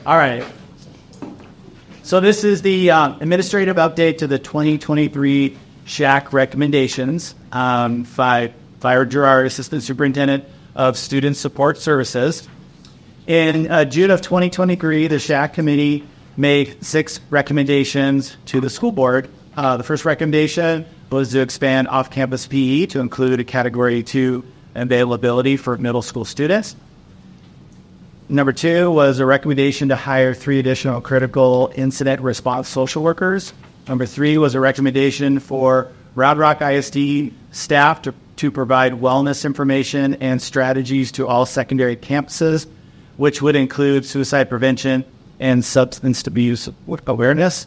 All right. So this is the administrative update to the 2023 SHAQ recommendations. Fire Gerard, Assistant Superintendent of Student Support Services. In June of 2023, the SHAQ committee made 6 recommendations to the school board. The first recommendation was to expand off-campus PE to include a Category 2 availability for middle school students. Number 2 was a recommendation to hire 3 additional critical incident response social workers. Number 3 was a recommendation for Round Rock ISD staff to provide wellness information and strategies to all secondary campuses, which would include suicide prevention and substance abuse awareness.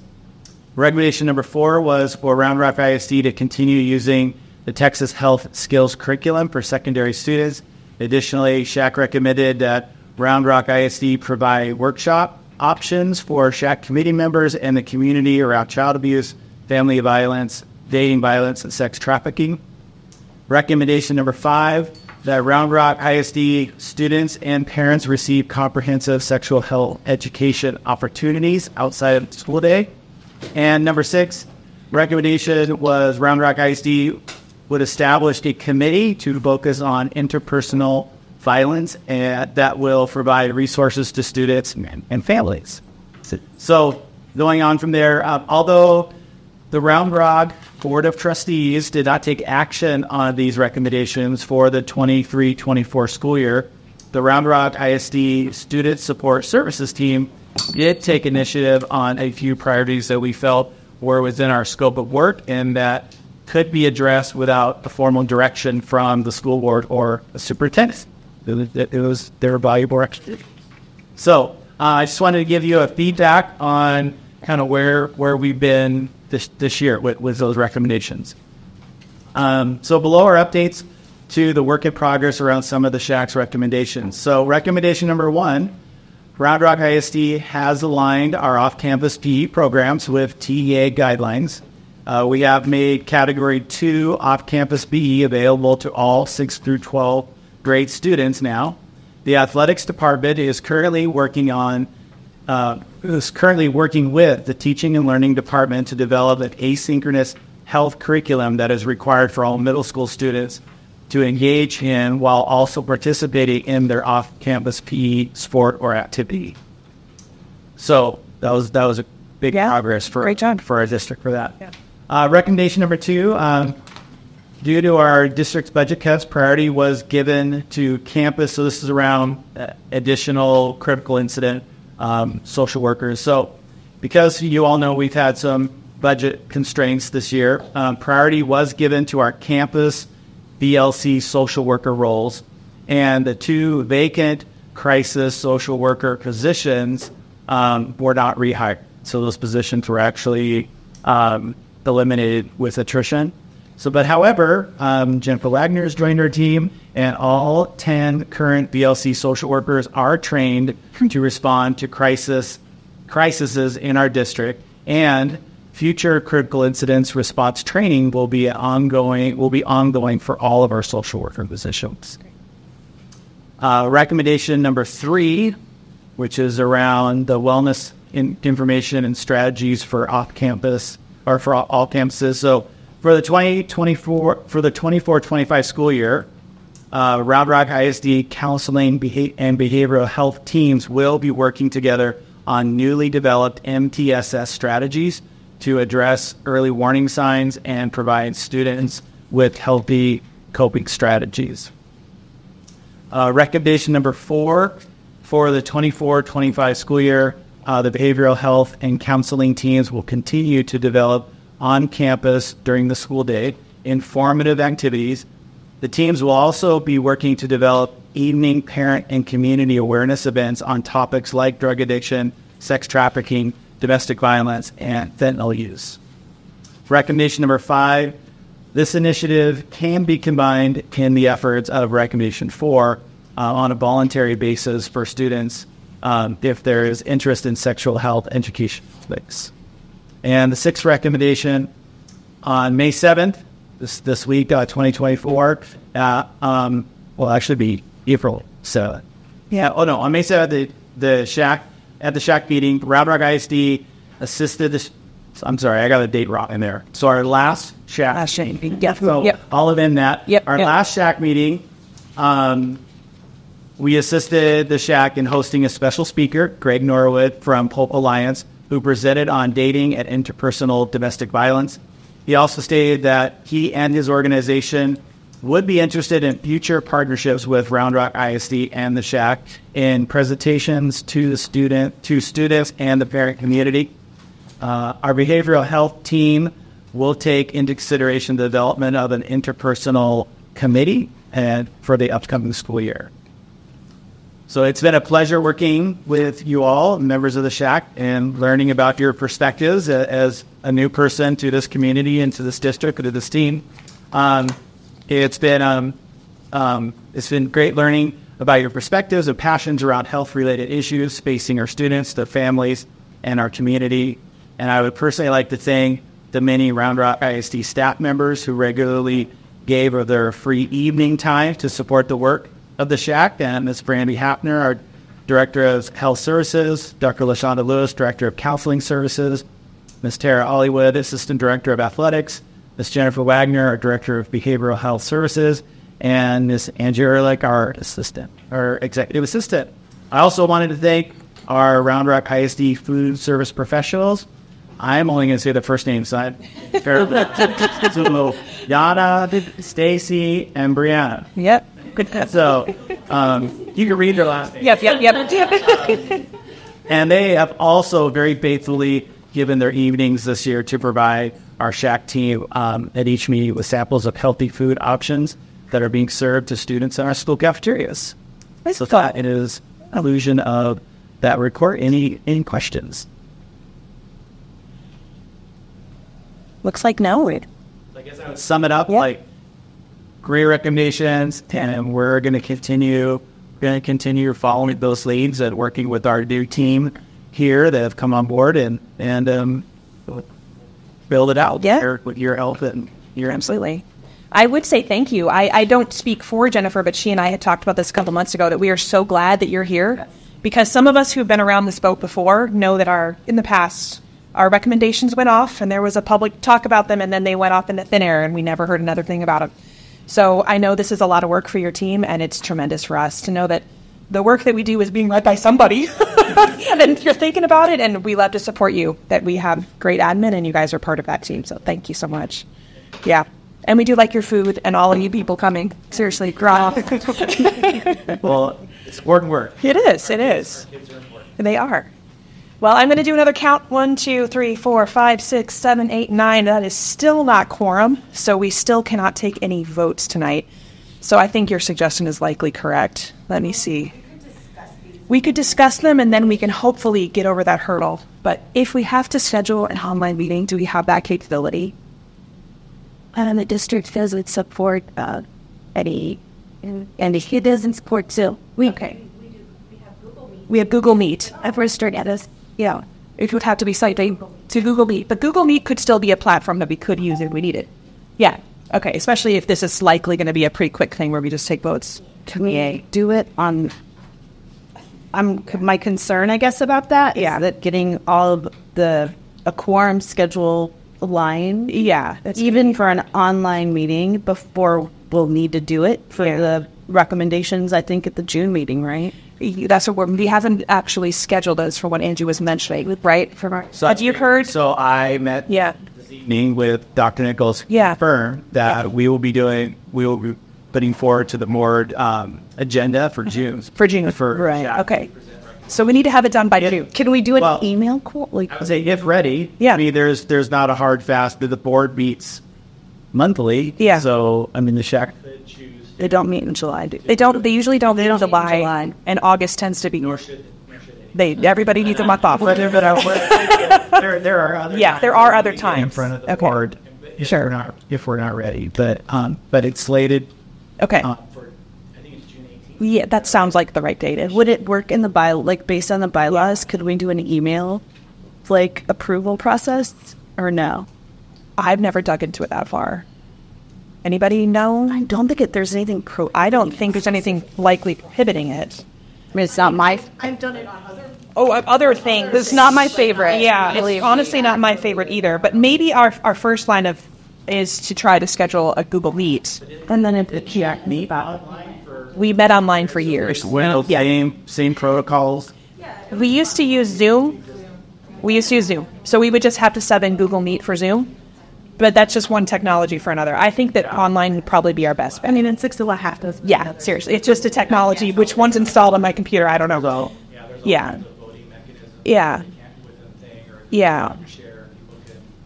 Recommendation number 4 was for Round Rock ISD to continue using the Texas Health Skills Curriculum for secondary students. Additionally, SHAQ recommended that Round Rock ISD provide workshop options for SHAQ committee members and the community around child abuse, family violence, dating violence, and sex trafficking. Recommendation number 5, that Round Rock ISD students and parents receive comprehensive sexual health education opportunities outside of the school day. And number 6, recommendation was Round Rock ISD would establish a committee to focus on interpersonal violence and that will provide resources to students and families. So going on from there, although the Round Rock Board of Trustees did not take action on these recommendations for the 23-24 school year, the Round Rock ISD Student Support Services team did take initiative on a few priorities that we felt were within our scope of work and that could be addressed without a formal direction from the school board or a superintendent. It was their valuable expertise. So I just wanted to give you a feedback on kind of where we've been this year with those recommendations. So below are updates to the work in progress around some of the SHAQ's recommendations. So recommendation number 1, Round Rock ISD has aligned our off-campus PE programs with TEA guidelines. We have made Category 2 off-campus PE available to all 6 through 12 grade students now. The athletics department is currently working with the teaching and learning department to develop an asynchronous health curriculum that is required for all middle school students to engage in while also participating in their off-campus PE sport or activity. So that was a big progress for our district for that. Yeah. Recommendation number 2, due to our district's budget cuts, priority was given to campus. So this is around additional critical incident social workers. So because you all know we've had some budget constraints this year, priority was given to our campus BLC social worker roles, and the 2 vacant crisis social worker positions were not rehired. So those positions were actually eliminated with attrition. However, Jennifer Wagner has joined our team, and all 10 current BLC social workers are trained to respond to crises in our district, and future critical incidents response training will be ongoing for all of our social worker positions. Recommendation number 3, which is around the wellness information and strategies for off-campus or for all campuses. So for the 24-25 school year, Round Rock ISD counseling and behavioral health teams will be working together on newly developed MTSS strategies to address early warning signs and provide students with healthy coping strategies. Recommendation number 4, for the 24-25 school year, the behavioral health and counseling teams will continue to develop on campus during the school day informative activities. The teams will also be working to develop evening parent and community awareness events on topics like drug addiction, sex trafficking, domestic violence, and fentanyl use. Recommendation number 5, this initiative can be combined in the efforts of recommendation 4 on a voluntary basis for students if there is interest in sexual health education topics. And the 6th recommendation on May 7th, this week, 2024, will actually be April 7th. On May 7th, the SHAQ at the SHAQ meeting, Round Rock ISD assisted the, I'm sorry, I got the date wrong in there. So our last SHAQ meeting, all of in that. Our last SHAQ meeting, we assisted the SHAQ in hosting a special speaker, Greg Norwood from Hope Alliance, who presented on dating and interpersonal domestic violence. He also stated that he and his organization would be interested in future partnerships with Round Rock ISD and the SHAQ in presentations to the students and the parent community. Our behavioral health team will take into consideration the development of an interpersonal committee and for the upcoming school year. So it's been a pleasure working with you all, members of the SHAQ, and learning about your perspectives as a new person to this community and to this district and to this team. It's been great learning about your perspectives and passions around health-related issues facing our students, their families, and our community. And I would personally like to thank the many Round Rock ISD staff members who regularly gave of their free evening time to support the work of the SHAQ, and Ms. Brandy Hapner, our Director of Health Services, Dr. LaShonda Lewis, Director of Counseling Services, Ms. Tara Hollywood, Assistant Director of Athletics, Ms. Jennifer Wagner, our Director of Behavioral Health Services, and Ms. Angie Ehrlich, our Executive Assistant. I also wanted to thank our Round Rock ISD food service professionals. I'm only going to say the first names. So Yana, Stacy, and Brianna. Yep. So you can read their last names. Yep. And they have also very faithfully given their evenings this year to provide our SHAQ team at each meeting with samples of healthy food options that are being served to students in our school cafeterias. So that is an illusion of that report. Any questions? Looks like no. I guess I would sum it up like great recommendations, and we're going to continue following those leads and working with our new team here that have come on board and build it out with your help and your absolutely. I would say thank you. I don't speak for Jennifer, but she and I had talked about this a couple months ago that we are so glad that you're here because some of us who have been around this boat before know that in the past our recommendations went off and there was a public talk about them and then they went off into thin air and we never heard another thing about them. So I know this is a lot of work for your team and it's tremendous for us to know that the work that we do is being read by somebody and you're thinking about it and we love to support you, that we have great admin and you guys are part of that team. So thank you so much. Yeah. And we do like your food and all of you people coming. Seriously, well, it's important work. It is. They are. Well, I'm going to do another count. 1, 2, 3, 4, 5, 6, 7, 8, 9. That is still not quorum, so we still cannot take any votes tonight. So I think your suggestion is likely correct. Let me see. We could discuss them, and then we can hopefully get over that hurdle. But if we have to schedule an online meeting, do we have that capability? And the district doesn't support any, and it doesn't support too. We have Google Meet. We have Google Meet. I've registered at us. Yeah, it would have to be cited to Google Meet. But Google Meet could still be a platform that we could use if we need it. Yeah, okay, especially if this is likely going to be a pretty quick thing where we just take votes. Can we do it on... my concern, I guess, about that is that getting all of a quorum schedule aligned. Yeah. Even for an online meeting before we'll need to do it for the recommendations, I think, at the June meeting, right? That's what we haven't actually scheduled us for what Angie was mentioning, right? Have you heard? So I met this evening with Dr. Nichols' firm that we will be putting forward to the board agenda for June. Right. Okay. So we need to have it done by June. Can we do an email call? I would say if ready. Yeah. I mean, there's not a hard fast. The board meets monthly. Yeah. So I mean, the SHAQ could choose. They don't meet in July. They don't. They usually don't meet in July. And August tends to be. Nor should they. Everybody needs a month off. There are other. Yeah, there are other times in front of the board. If we're not ready, but it's slated. Okay. For, I think it's June 18th. Yeah, that sounds like the right date. Would it work in the based on the bylaws? Could we do an email, approval process, or no? I've never dug into it that far. Anybody know? I don't think there's anything I don't think there's anything likely prohibiting it. I mean, it's not my... I've done it on other other things. It's not my favorite. Yeah, it's honestly not my favorite either. But maybe our first line is to try to schedule a Google Meet. And then it's SHAQ Meet. We met online for years. Well, same protocols. We used to use Zoom. So we would just have to sub in Google Meet for Zoom. But that's just one technology for another. I think that online would probably be our best bet. I mean, in 6 to half does. Yeah, seriously. It's just a technology. Which one's installed on my computer, I don't know. So, Yeah. Yeah. Yeah.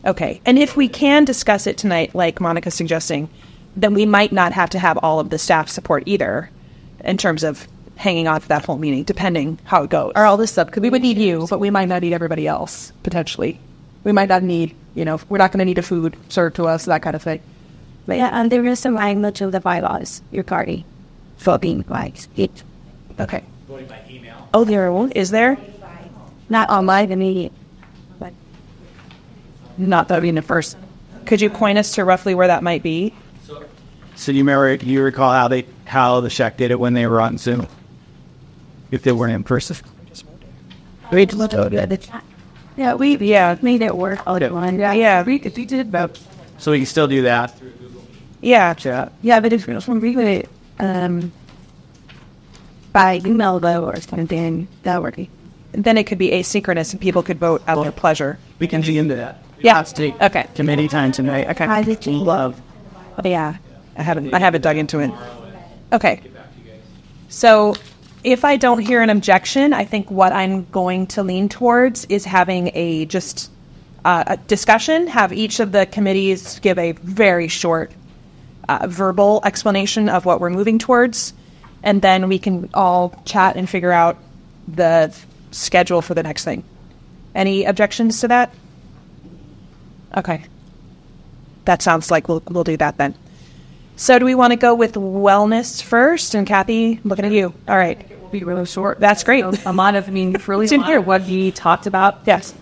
Okay. And if we can discuss it tonight, like Monica's suggesting, then we might not have to have all of the staff support either in terms of hanging on for that whole meeting, depending how it goes. Or all this stuff. We would need you, but we might not need everybody else, potentially. We might not need, we're not going to need a food served to us, that kind of thing. But yeah, and there is some language of the bylaws regarding voting rights. Okay. voting by email. Oh, there is there? Not online immediate, but Not that being in person. Could you point us to roughly where that might be? So you recall how the SHAQ did it when they were on Zoom? If they weren't in person. we made it work online. Yeah. We did both. So we can still do that. Yeah. Chat. Yeah, but if we do it by email though or something, that would be. Then it could be asynchronous and people could vote at their pleasure. We can dig into that. Yeah. Okay. Committee time tonight. Okay. How did you Love. Oh, yeah. I haven't dug into it. Okay. So if I don't hear an objection, I think what I'm going to lean towards is having a discussion, have each of the committees give a very short verbal explanation of what we're moving towards, and then we can all chat and figure out the schedule for the next thing. Any objections to that? Okay. That sounds like we'll do that then. So do we want to go with wellness first? And Kathy, looking at you. All right. It will be really short. That's great. A lot of, really It's in here. what he talked about Yes.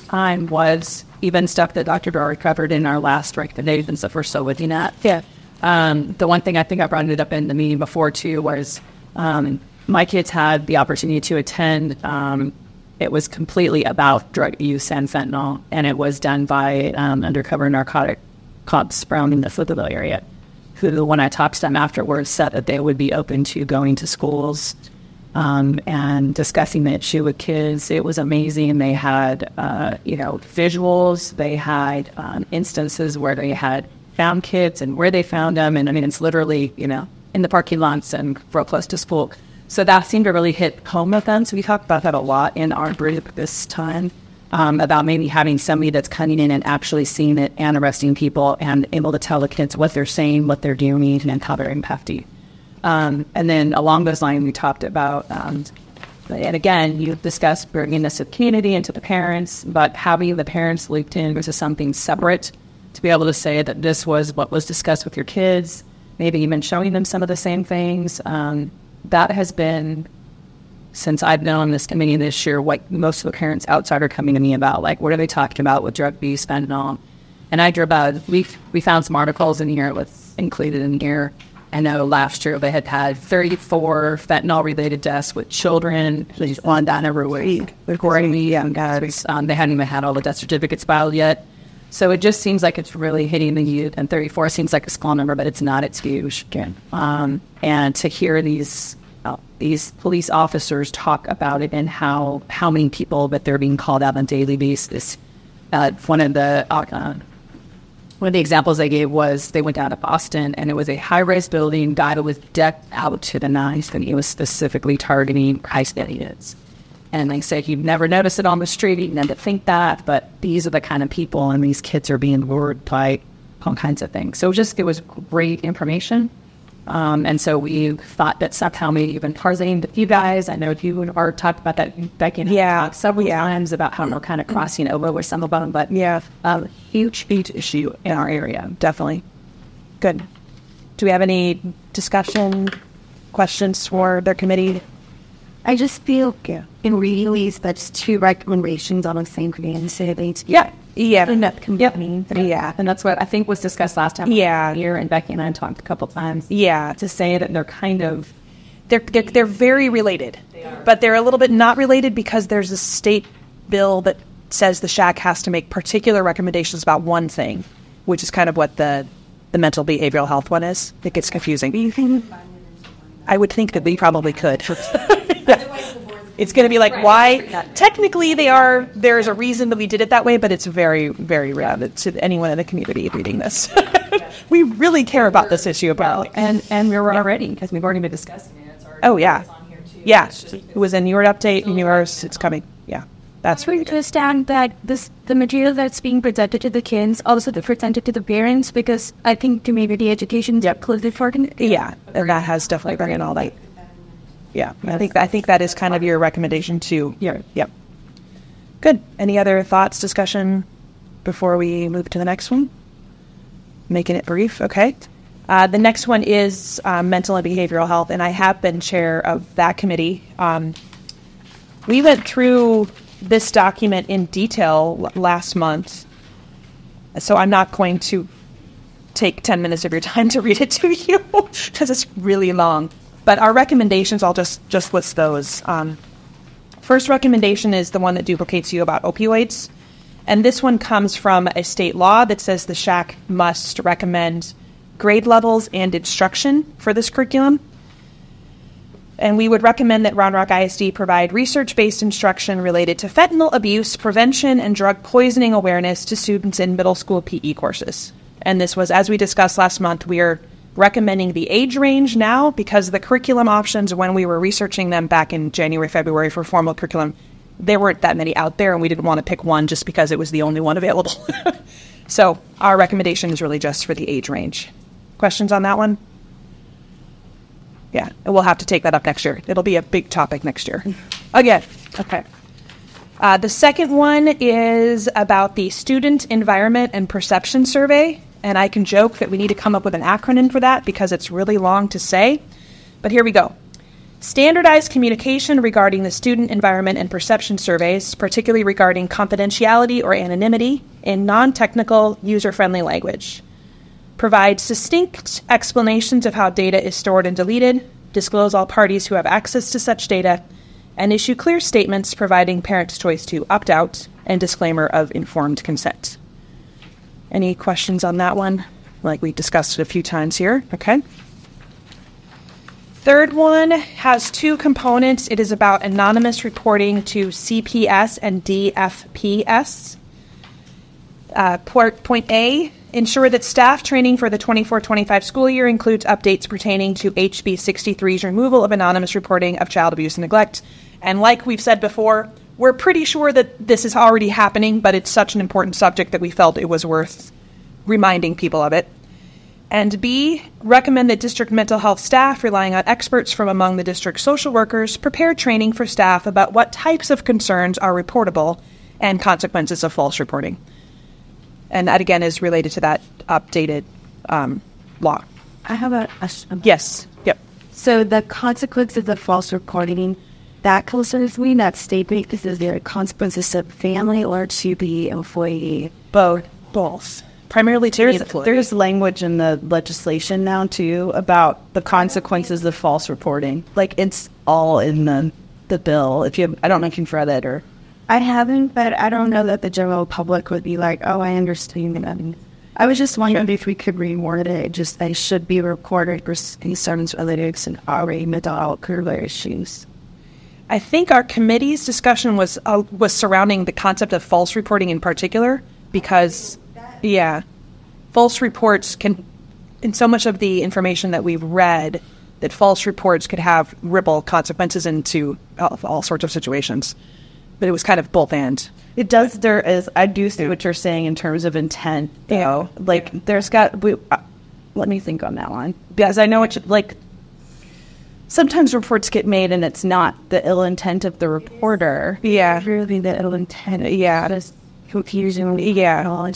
time was even stuff that Dr. Dory covered in our last recommendations that we're still looking at. Yeah. The one thing I think I brought it up in the meeting before too was my kids had the opportunity to attend. It was completely about drug use and fentanyl, and it was done by undercover narcotic cops from the Pflugerville area, who, when I talked to them afterwards, said that they would be open to going to schools and discussing the issue with kids. It was amazing. They had, visuals. They had instances where they had found kids and where they found them. And it's literally, in the parking lots and real close to school. So that seemed to really hit home with them. So we talked about that a lot in our group this time, about maybe having somebody that's coming in and actually seeing it and arresting people and able to tell the kids what they're saying, what they're doing, and how they're impacting. And then along those lines, we talked about, and again, you discussed bringing this to the community and to the parents, but having the parents looped in versus something separate to be able to say that this was what was discussed with your kids, maybe even showing them some of the same things. That has been, since I've been on this committee this year, what most of the parents outside are coming to me about, like, what are they talking about with drug abuse, fentanyl? And I drew about, we found some articles in here, it was included in here. I know last year they had 34 fentanyl-related deaths with children, on down every week. According to young guys, they hadn't even had all the death certificates filed yet. So it just seems like it's really hitting the youth, and 34 seems like a small number, but it's not, it's huge. And to hear these police officers talk about it and how many people that they're being called out on a daily basis. One of the examples they gave was they went down to Boston, and it was a high-rise building. Guy that was decked out to the nines, and he was specifically targeting high-school kids. And they said you'd never notice it on the street, you'd never think that, but these are the kind of people, and these kids are being lured by all kinds of things. So it was great information. And so we thought that somehow maybe even Tarzan, you guys, I know you are talked about that back in several times about how we're kind of crossing over with some of them, but huge issue in our area, definitely. Good. Do we have any discussion, questions for their committee? I just feel in reading these, that's two recommendations on the same committee. So Yeah. And that's what I think was discussed last time. Yeah. Here, and Becky and I talked a couple times. Yeah. To say that they're kind of, They're very related, but they're a little bit not related because there's a state bill that says the SHAQ has to make particular recommendations about one thing, which is kind of what the mental behavioral health one is. It gets confusing. I would think that we probably could. It's going to be like, why? Technically, there's a reason that we did it that way, but it's very, very rare to anyone in the community reading this. We really care about this issue. And we're already, because we've already been discussing it. Oh, yeah. Yeah, it was in your update, in yours, it's coming. Yeah, that's really to understand that the material that's being presented to the kids also presented to the parents, because I think community education is closely important. Yeah, and that has definitely been in all that. Yeah, I think that is kind of your recommendation too. Yeah. Yep. Good. Any other thoughts, discussion before we move to the next one? Making it brief, okay. The next one is mental and behavioral health, and I have been chair of that committee. We went through this document in detail last month, so I'm not going to take 10 minutes of your time to read it to you because it's really long. But our recommendations, I'll just list those. First recommendation is the one that duplicates you about opioids, and this one comes from a state law that says the SHAQ must recommend grade levels and instruction for this curriculum. And we would recommend that Round Rock ISD provide research-based instruction related to fentanyl abuse, prevention, and drug poisoning awareness to students in middle school PE courses. And this was, as we discussed last month, we are recommending the age range now because the curriculum options, when we were researching them back in January, February for formal curriculum, there weren't that many out there, and we didn't want to pick one just because it was the only one available. So our recommendation is really just for the age range. Questions on that one? Yeah, we'll have to take that up next year. It'll be a big topic next year. Again, okay. The second one is about the Student Environment and Perception Survey, and I can joke that we need to come up with an acronym for that because it's really long to say, but here we go. Standardized communication regarding the Student Environment and Perception Surveys, particularly regarding confidentiality or anonymity in non-technical, user-friendly language. Provide succinct explanations of how data is stored and deleted, disclose all parties who have access to such data, and issue clear statements providing parents' choice to opt out and disclaimer of informed consent. Any questions on that one? Like we discussed it a few times here. Okay. Third one has two components. It is about anonymous reporting to CPS and DFPS. Point A, ensure that staff training for the 24-25 school year includes updates pertaining to HB 63's removal of anonymous reporting of child abuse and neglect. And like we've said before, we're pretty sure that this is already happening, but it's such an important subject that we felt it was worth reminding people of it. And B, recommend that district mental health staff, relying on experts from among the district social workers, prepare training for staff about what types of concerns are reportable and consequences of false reporting. And that, again, is related to that updated law. I have a Yes. Yep. So the consequences of false reporting, that concerns me, that statement, is there consequences to family or to the employee? Both. Primarily to the employee. There's language in the legislation now, too, about the consequences of false reporting. Like, it's all in the bill. I don't know if you've read it or... I haven't, but I don't know that the general public would be like, oh, I understand. I mean, I was just wondering if we could reword it. Just they should be reported for concerns related to already mental health career issues. I think our committee's discussion was surrounding the concept of false reporting in particular, because, false reports can, in so much of the information that we've read, that false reports could have ripple consequences into all sorts of situations. But it was kind of both and. It does. I do see what you're saying in terms of intent, though. Yeah. Like, let me think on that one. Because I know sometimes reports get made and it's not the ill intent of the reporter. Yeah. Really the ill intent. Yeah. Just confusion. Yeah.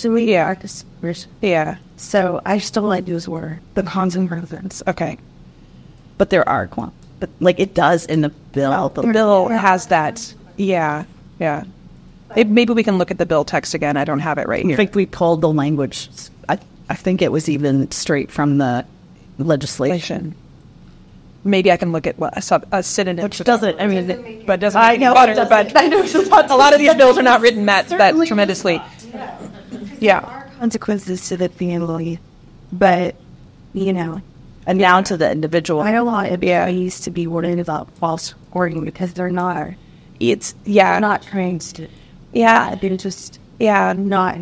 Yeah. So I still like those words, the consequences. Okay. But there are, but like it does in the bill. The bill has that. Yeah. Maybe we can look at the bill text again. I don't have it right here. I think we pulled the language. I think it was even straight from the legislation. maybe I can look at what a synonym. Which doesn't, I mean, but doesn't. I know, But I know a lot of these bills are not written that tremendously. Yeah. Consequences to the family, but and down to the individual. I don't want employees to be worried about false reporting because they're not. It's Not trained to. Yeah. They're just not.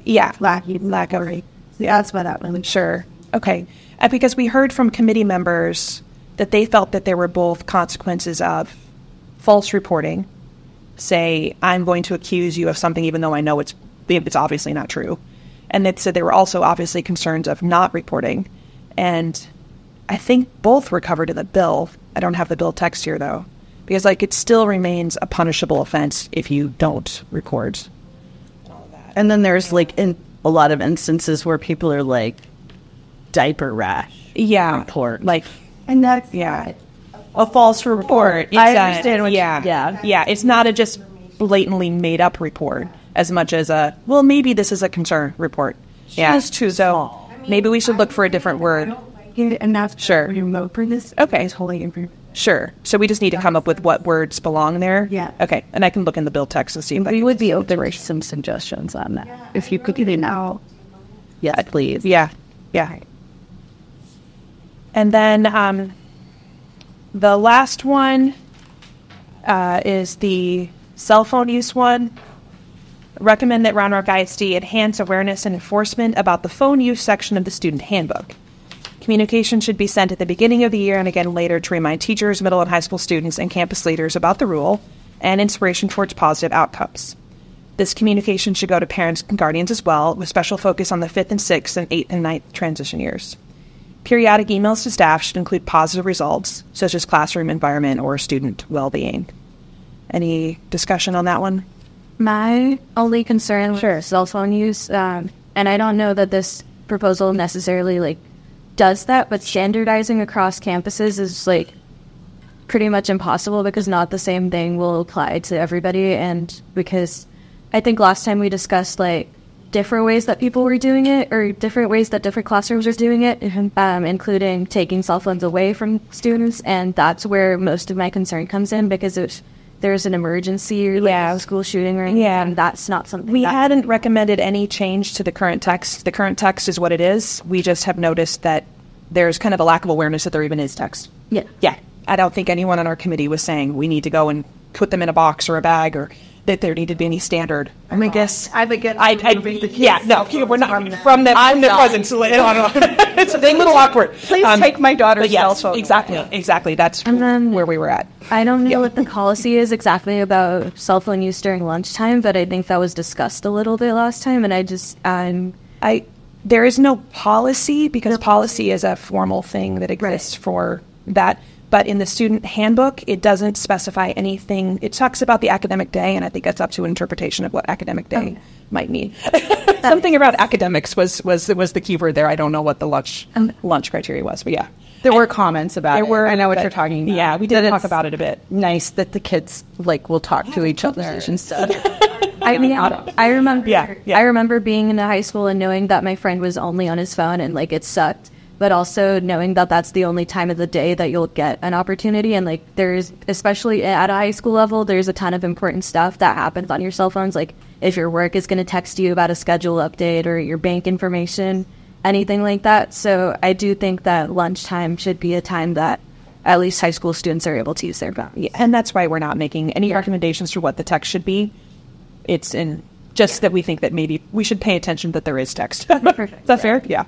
Yeah. Lack of. That's what that means. Sure. Okay. Because we heard from committee members that they felt that there were both consequences of false reporting. Say, I'm going to accuse you of something even though I know it's obviously not true. And they said there were also obviously concerns of not reporting. And I think both were covered in the bill. I don't have the bill text here, though. Because, it still remains a punishable offense if you don't report. And then there's, in a lot of instances where people are, diaper rash. Yeah. Report. And that's A false report. I understand what Yeah, it's not a just blatantly made up report as much as maybe this is a concern report. Yeah. It's too small. Maybe we should look for a different word. And that's Sure. remote for this. Okay. It's wholly improved. Sure. So we just need to come up with what words belong there? Yeah. Okay. And I can look in the bill text and see if We would be open to some suggestions on that. If you could get it out. Yes, please. Yeah. And then the last one is the cell phone use one. Recommend that Round Rock ISD enhance awareness and enforcement about the phone use section of the student handbook. Communication should be sent at the beginning of the year and again later to remind teachers, middle and high school students, and campus leaders about the rule and inspiration towards positive outcomes. This communication should go to parents and guardians as well, with special focus on the 5th and 6th and 8th and 9th transition years. Periodic emails to staff should include positive results, such as classroom environment or student well-being. Any discussion on that one? My only concern with cell phone use, and I don't know that this proposal necessarily does that, but standardizing across campuses is pretty much impossible because not the same thing will apply to everybody. And because I think last time we discussed different ways that people were doing it, or different ways that different classrooms were doing it, including taking cell phones away from students. And that's where most of my concern comes in, because if there's an emergency or a school shooting or anything, that's not something we hadn't recommended any change to the current text. The current text is what it is. We just have noticed that there's kind of a lack of awareness that there even is text. Yeah. I don't think anyone on our committee was saying we need to go and put them in a box or a bag, or that there needed to be any standard. I mean, we're not from that. It wasn't. So it's a little awkward. Please take my daughter's cell phone. Exactly. That's where we were at. I don't know what the policy is exactly about cell phone use during lunchtime, but I think that was discussed a little bit last time, and I just there is no policy, because policy is a formal thing that exists for that. But in the student handbook, it doesn't specify anything. It talks about the academic day, and I think that's up to an interpretation of what academic day might mean. Something around academics was the key word there. I don't know what the lunch criteria was, but yeah. There were comments about it. I know what you're talking about. Yeah, we did talk about it a bit. Nice that the kids will talk to each other instead. I remember. I remember being in high school and knowing that my friend was only on his phone, and it sucked. But also knowing that that's the only time of the day that you'll get an opportunity. And there's, especially at a high school level, there's a ton of important stuff that happens on your cell phones. If your work is going to text you about a schedule update or your bank information, anything like that. So I do think that lunchtime should be a time that at least high school students are able to use their phone. Yeah, and that's why we're not making any recommendations for what the text should be. It's in just that we think that maybe we should pay attention that there is text. Perfect. Is that fair? Yeah.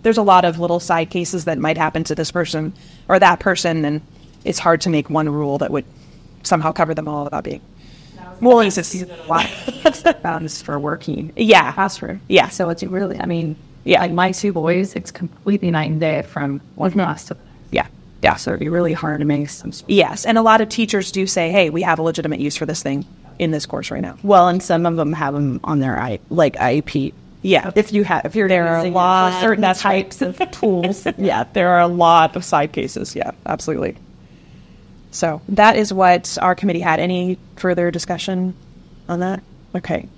There's a lot of little side cases that might happen to this person or that person, and it's hard to make one rule that would somehow cover them all without being. Well, it's just a lot for working. Yeah. Classroom. Yeah. So it's really, my two boys, it's completely night and day from one class to the next. Yeah. So it'd be really hard to make some. Yes, and a lot of teachers do say, "Hey, we have a legitimate use for this thing in this course right now." Well, and some of them have them on their IEP. Yeah, if you're there are a lot certain types of tools. Yeah, there are a lot of side cases. Yeah, absolutely. So that is what our committee had. Any further discussion on that? Okay.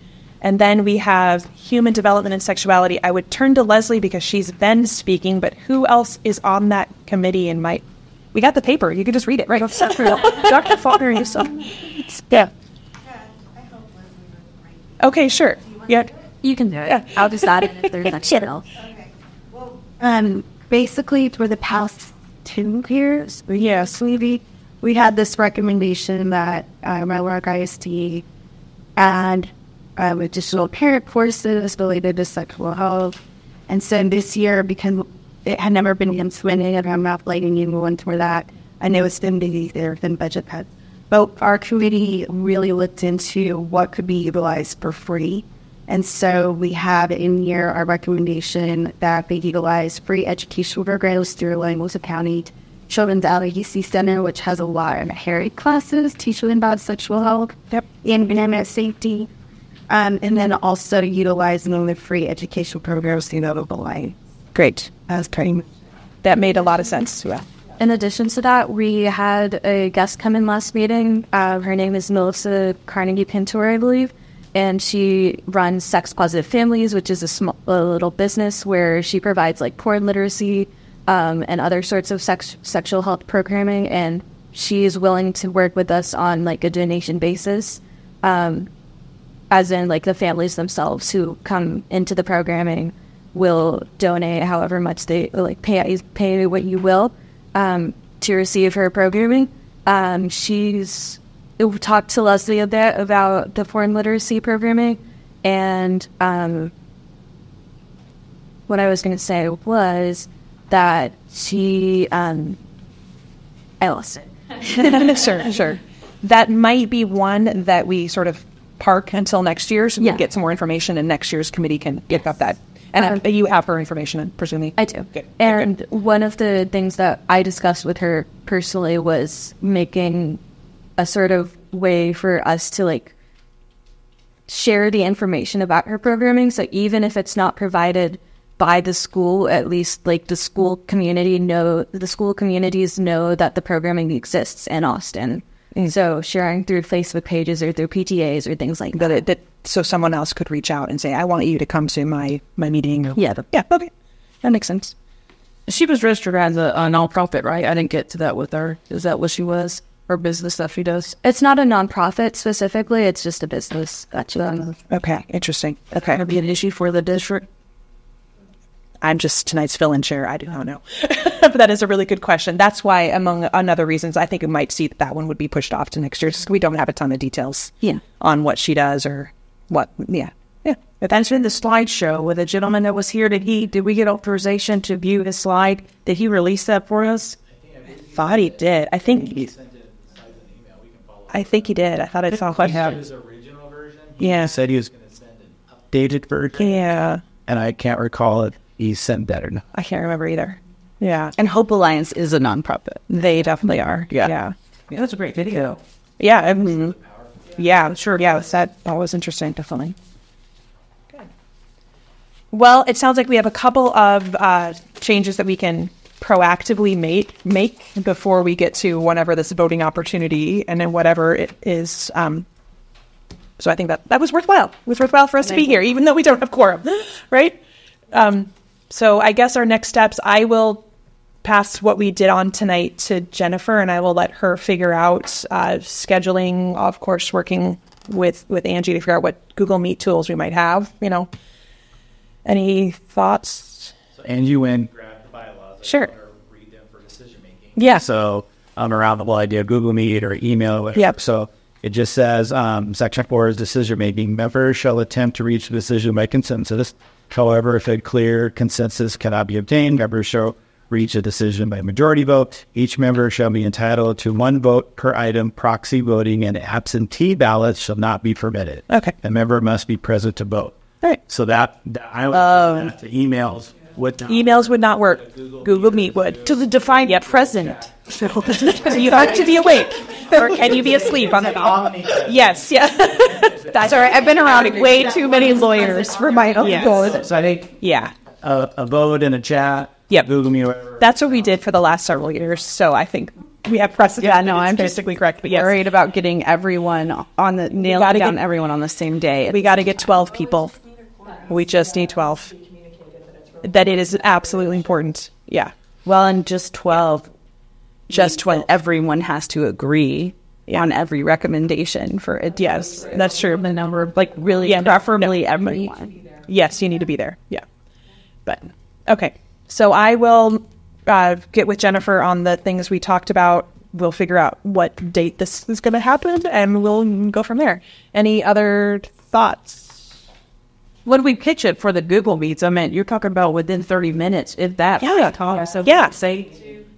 And then we have human development and sexuality. I would turn to Leslie because she's been speaking, but who else is on that committee and might We got the paper. You can just read it, right? Dr. Faulkner, you saw. Yeah. Okay, sure. Yeah. You can do it. Yeah. I'll just add it if there's not shit else. Basically, for the past 2 years, yes, we had this recommendation that my work ISD and additional parent courses related to sexual health. And so this year, because it had never been implemented, and I'm not blaming anyone for that, I know it's been busy, there have been budget cuts. But our committee really looked into what could be utilized for free. And so we have in here our recommendation that they utilize free educational programs through Williamson County Children's Advocacy Center, which has a lot of Harry classes teaching about sexual health and internet safety. And then also utilizing the free educational programs through the line. Great. That's pretty much. That made a lot of sense. Yeah. In addition to that, we had a guest come in last meeting. Her name is Melissa Carnegie Pintor, I believe. And she runs Sex Positive Families, which is a little business where she provides like porn literacy and other sorts of sexual health programming. And she is willing to work with us on like a donation basis, as in like the families themselves who come into the programming will donate however much they like pay what you will to receive her programming. She's talked to Leslie a bit about the porn literacy programming, and what I was going to say was that she I lost it. Sure. That might be one that we sort of park until next year, so we get some more information, and next year's committee can get up that. And you have her information, presumably? I do. Good. And one of the things that I discussed with her personally was making a sort of way for us to like share the information about her programming. So even if it's not provided by the school, at least like the school communities know that the programming exists in Austin. So sharing through Facebook pages or through PTAs or things like that. So someone else could reach out and say, I want you to come to my meeting. Yeah, okay. That makes sense. She was registered as a nonprofit, right? I didn't get to that with her. Is that what she was? Her business that she does? It's not a nonprofit specifically. It's just a business. Gotcha. Okay, interesting. Okay. Would be an issue for the district? I'm just tonight's fill-in chair. I do not know. But that is a really good question. That's why, among other reasons, I think we might see that one would be pushed off to next year. We don't have a ton of details on what she does or what. Yeah. That's in the slideshow with a gentleman that was here. Did we get authorization to view his slide? Did he release that for us? Thought he did. I think he did. I thought I saw his original version. Yeah. He said he was going to send an updated version. Yeah. And I can't recall if he sent that or not. I can't remember either. Yeah. And Hope Alliance is a nonprofit. They definitely are. Yeah. That's a great video. Yeah. Yeah, sure. Yeah, that was interesting, definitely. Good. Well, it sounds like we have a couple of changes that we can proactively make before we get to whenever this voting opportunity and then whatever it is. So I think that was worthwhile. It was worthwhile for us to be here, even though we don't have quorum, right? So I guess our next steps, I will pass what we did on tonight to Jennifer, and I will let her figure out scheduling, of course, working with Angie to figure out what Google Meet tools we might have, Any thoughts? So Angie went, grabbed the bylaws. Sure. Read them for decision making. Yeah. So around the whole idea of Google Meet or email or whatever. Yep. So it just says, Section 4 is decision making. Members shall attempt to reach a decision by consensus. However, if a clear consensus cannot be obtained, members shall reach a decision by majority vote. Each member shall be entitled to 1 vote per item. Proxy voting and absentee ballots shall not be permitted. Okay. A member must be present to vote. All right. So that I would that to emails would not. Emails would not work. Google Meet would. To the defined present. So you have to be awake, or can you be asleep on the call? Yes, yeah. Sorry, I've been around way too many lawyers for my own good. So I think a vote and a chat. Yep. Google Meet. Whatever. That's what we did for the last several years. So I think we have precedent. Yeah, no, I'm basically correct. But yes, worried about getting everyone nailing down everyone on the same day. We got to get 12 people. We just need 12. That it is absolutely important. Yeah. Well, and just 12. just when everyone has to agree on every recommendation for it. Yes, that's true. The number of, like, really, preferably everyone. Yes, you need to be there. Yeah. But, okay. So I will get with Jennifer on the things we talked about. We'll figure out what date this is going to happen, and we'll go from there. Any other thoughts? When we pitch it for the Google Meets, I mean, you're talking about within 30 minutes, if that. Yeah. So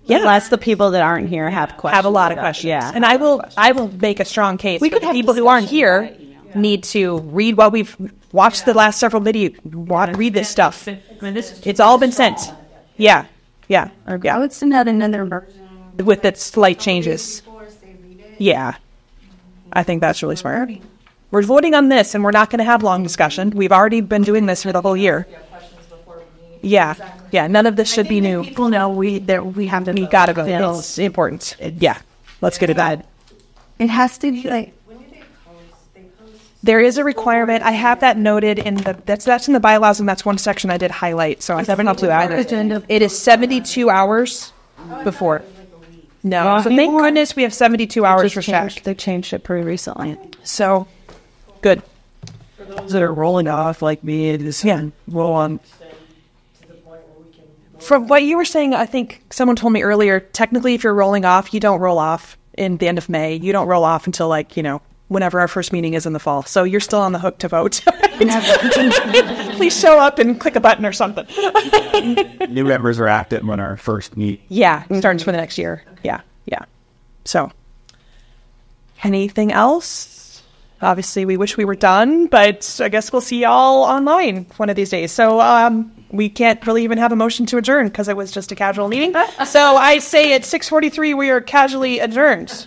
Yeah. unless the people that aren't here have questions. Have a lot of questions. Yeah. And I will make a strong case. We could have people who aren't here need to read what we've watched the last several videos. Read this stuff. It's all been sent. Yeah. I would send out another version. With its slight changes. Yeah. I think that's really smart. We're voting on this, and we're not going to have long discussion. We've already been doing this for the whole year. Yeah. None of this should be new. People know we have to. We gotta go. It's important. Yeah. Let's get it done. It has to be like. There is a requirement. I have that noted in that's in the bylaws, and that's one section I did highlight. So I haven't helped you out. It is 72 hours before. No. So thank goodness we have 72 hours for SHAQ. They changed it pretty recently. So good. For those that are rolling off like me, just roll on. From what you were saying, I think someone told me earlier, technically if you're rolling off, you don't roll off in the end of May. You don't roll off until whenever our first meeting is in the fall. So you're still on the hook to vote. Please show up and click a button or something. New members are active when our first meet. Yeah, starts for the next year. Yeah. So, anything else? Obviously, we wish we were done, but I guess we'll see y'all online one of these days. So, we can't really even have a motion to adjourn because it was just a casual meeting. So I say at 6:43 we are casually adjourned.